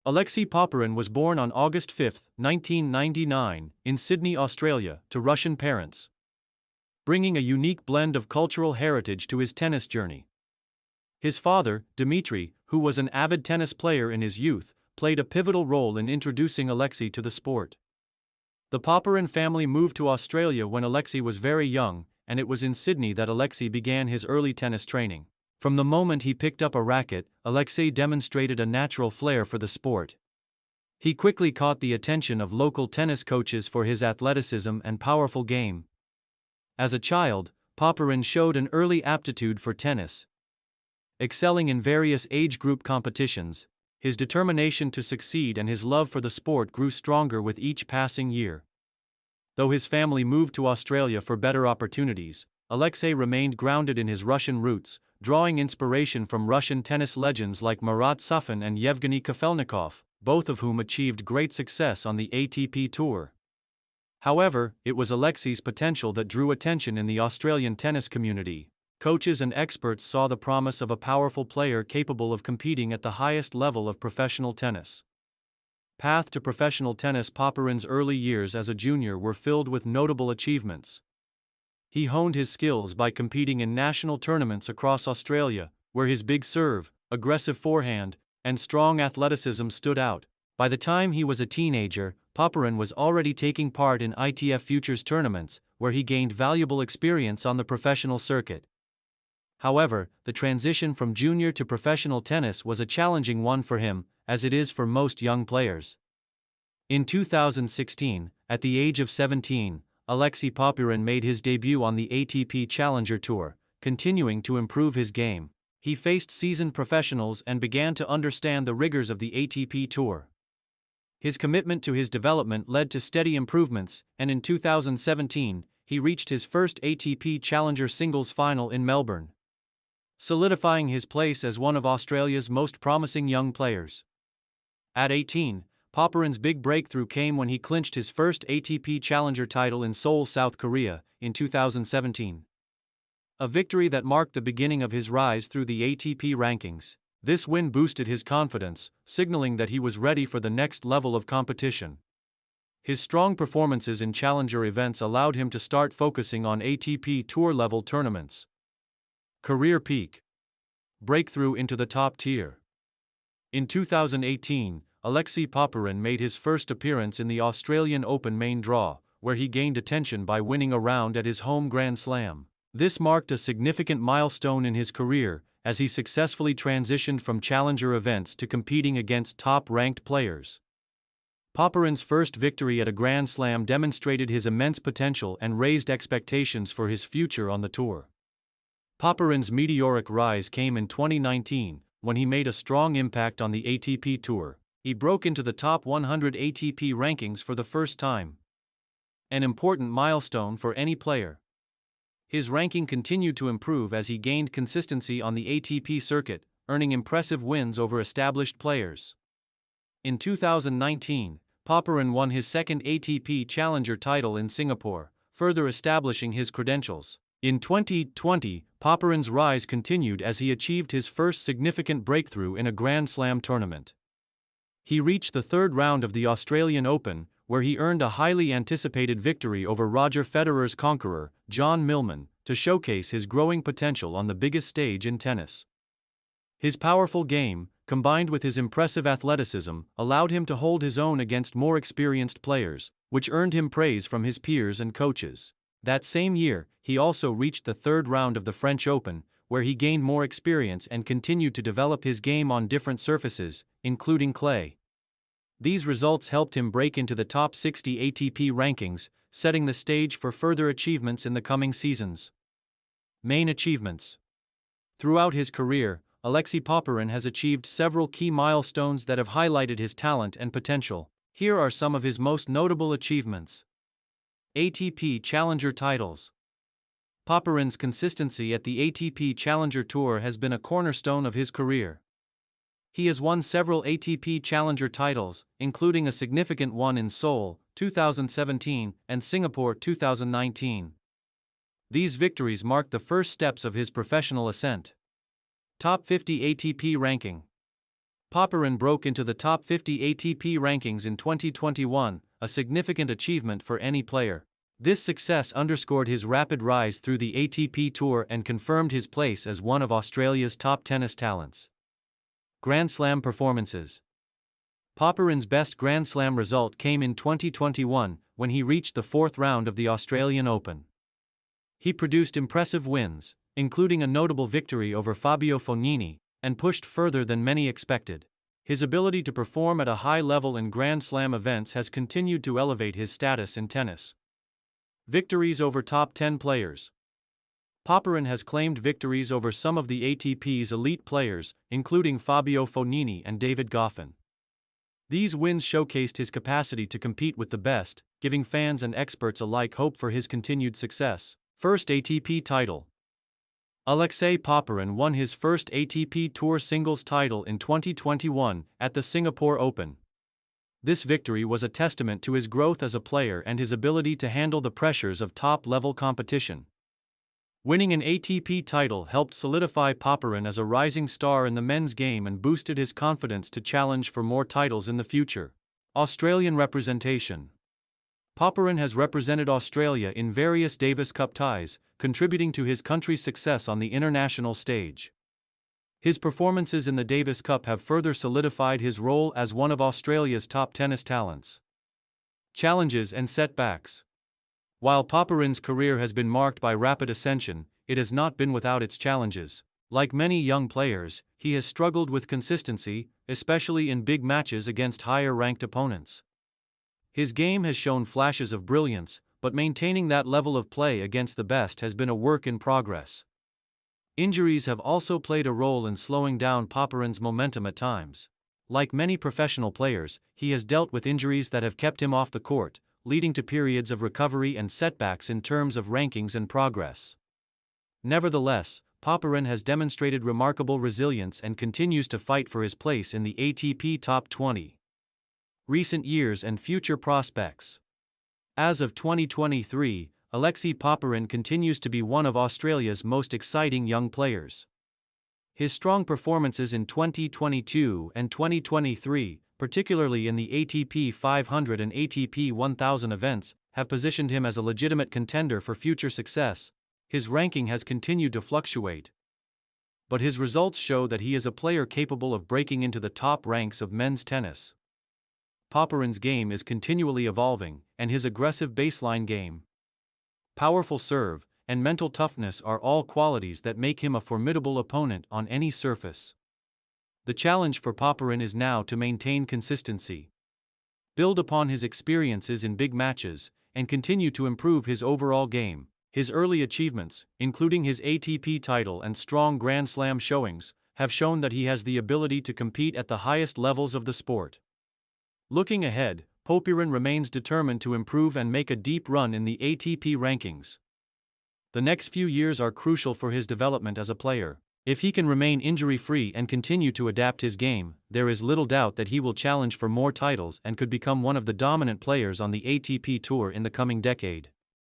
Alexei Popyrin was born on August 5, 1999, in Sydney, Australia, to Russian parents, bringing a unique blend of cultural heritage to his tennis journey. His father, Dmitry, who was an avid tennis player in his youth, played a pivotal role in introducing Alexei to the sport. The Popyrin family moved to Australia when Alexei was very young, and it was in Sydney that Alexei began his early tennis training. From the moment he picked up a racket, Alexei demonstrated a natural flair for the sport. He quickly caught the attention of local tennis coaches for his athleticism and powerful game. As a child, Popyrin showed an early aptitude for tennis. Excelling in various age group competitions, his determination to succeed and his love for the sport grew stronger with each passing year. Though his family moved to Australia for better opportunities, Alexei remained grounded in his Russian roots, drawing inspiration from Russian tennis legends like Marat Safin and Yevgeny Kafelnikov, both of whom achieved great success on the ATP Tour. However, it was Alexei's potential that drew attention in the Australian tennis community. Coaches and experts saw the promise of a powerful player capable of competing at the highest level of professional tennis. Path to professional tennis. Popyrin's early years as a junior were filled with notable achievements. He honed his skills by competing in national tournaments across Australia, where his big serve, aggressive forehand, and strong athleticism stood out. By the time he was a teenager, Popyrin was already taking part in ITF Futures tournaments, where he gained valuable experience on the professional circuit. However, the transition from junior to professional tennis was a challenging one for him, as it is for most young players. In 2016, at the age of 17, Alexei Popyrin made his debut on the ATP Challenger Tour, continuing to improve his game. He faced seasoned professionals and began to understand the rigors of the ATP Tour. His commitment to his development led to steady improvements, and in 2017, he reached his first ATP Challenger singles final in Melbourne, solidifying his place as one of Australia's most promising young players. At 18, Popyrin's big breakthrough came when he clinched his first ATP Challenger title in Seoul, South Korea, in 2017. A victory that marked the beginning of his rise through the ATP rankings. This win boosted his confidence, signaling that he was ready for the next level of competition. His strong performances in challenger events allowed him to start focusing on ATP Tour-level tournaments. Career peak. Breakthrough into the top tier. In 2018, Alexei Popyrin made his first appearance in the Australian Open main draw, where he gained attention by winning a round at his home Grand Slam. This marked a significant milestone in his career, as he successfully transitioned from challenger events to competing against top-ranked players. Popyrin's first victory at a Grand Slam demonstrated his immense potential and raised expectations for his future on the tour. Popyrin's meteoric rise came in 2019, when he made a strong impact on the ATP Tour. He broke into the top 100 ATP rankings for the first time, an important milestone for any player. His ranking continued to improve as he gained consistency on the ATP circuit, earning impressive wins over established players. In 2019, Popyrin won his second ATP Challenger title in Singapore, further establishing his credentials. In 2020, Popyrin's rise continued as he achieved his first significant breakthrough in a Grand Slam tournament. He reached the third round of the Australian Open, where he earned a highly anticipated victory over Roger Federer's conqueror, John Millman, to showcase his growing potential on the biggest stage in tennis. His powerful game, combined with his impressive athleticism, allowed him to hold his own against more experienced players, which earned him praise from his peers and coaches. That same year, he also reached the third round of the French Open, where he gained more experience and continued to develop his game on different surfaces, including clay. These results helped him break into the top 60 ATP rankings, setting the stage for further achievements in the coming seasons. Main achievements. Throughout his career, Alexei Popyrin has achieved several key milestones that have highlighted his talent and potential. Here are some of his most notable achievements. ATP Challenger titles. Popyrin's consistency at the ATP Challenger Tour has been a cornerstone of his career. He has won several ATP Challenger titles, including a significant one in Seoul, 2017, and Singapore, 2019. These victories marked the first steps of his professional ascent. Top 50 ATP ranking. Popyrin broke into the top 50 ATP rankings in 2021, a significant achievement for any player. This success underscored his rapid rise through the ATP Tour and confirmed his place as one of Australia's top tennis talents. Grand Slam performances. Popyrin's best Grand Slam result came in 2021, when he reached the fourth round of the Australian Open. He produced impressive wins, including a notable victory over Fabio Fognini, and pushed further than many expected. His ability to perform at a high level in Grand Slam events has continued to elevate his status in tennis. Victories over top 10 players. Popyrin has claimed victories over some of the ATP's elite players, including Fabio Fognini and David Goffin. These wins showcased his capacity to compete with the best, giving fans and experts alike hope for his continued success. First ATP title. Alexei Popyrin won his first ATP Tour singles title in 2021 at the Singapore Open. This victory was a testament to his growth as a player and his ability to handle the pressures of top-level competition. Winning an ATP title helped solidify Popyrin as a rising star in the men's game and boosted his confidence to challenge for more titles in the future. Australian representation. Popyrin has represented Australia in various Davis Cup ties, contributing to his country's success on the international stage. His performances in the Davis Cup have further solidified his role as one of Australia's top tennis talents. Challenges and setbacks. While Popyrin's career has been marked by rapid ascension, it has not been without its challenges. Like many young players, he has struggled with consistency, especially in big matches against higher-ranked opponents. His game has shown flashes of brilliance, but maintaining that level of play against the best has been a work in progress. Injuries have also played a role in slowing down Popyrin's momentum at times. Like many professional players, he has dealt with injuries that have kept him off the court, leading to periods of recovery and setbacks in terms of rankings and progress. Nevertheless, Popyrin has demonstrated remarkable resilience and continues to fight for his place in the ATP Top 20. Recent years and future prospects. As of 2023, Alexei Popyrin continues to be one of Australia's most exciting young players. His strong performances in 2022 and 2023, particularly in the ATP 500 and ATP 1000 events, have positioned him as a legitimate contender for future success. His ranking has continued to fluctuate, but his results show that he is a player capable of breaking into the top ranks of men's tennis. Popyrin's game is continually evolving, and his aggressive baseline game, powerful serve, and mental toughness are all qualities that make him a formidable opponent on any surface. The challenge for Popyrin is now to maintain consistency, build upon his experiences in big matches, and continue to improve his overall game. His early achievements, including his ATP title and strong Grand Slam showings, have shown that he has the ability to compete at the highest levels of the sport. Looking ahead, Popyrin remains determined to improve and make a deep run in the ATP rankings. The next few years are crucial for his development as a player. If he can remain injury-free and continue to adapt his game, there is little doubt that he will challenge for more titles and could become one of the dominant players on the ATP Tour in the coming decade.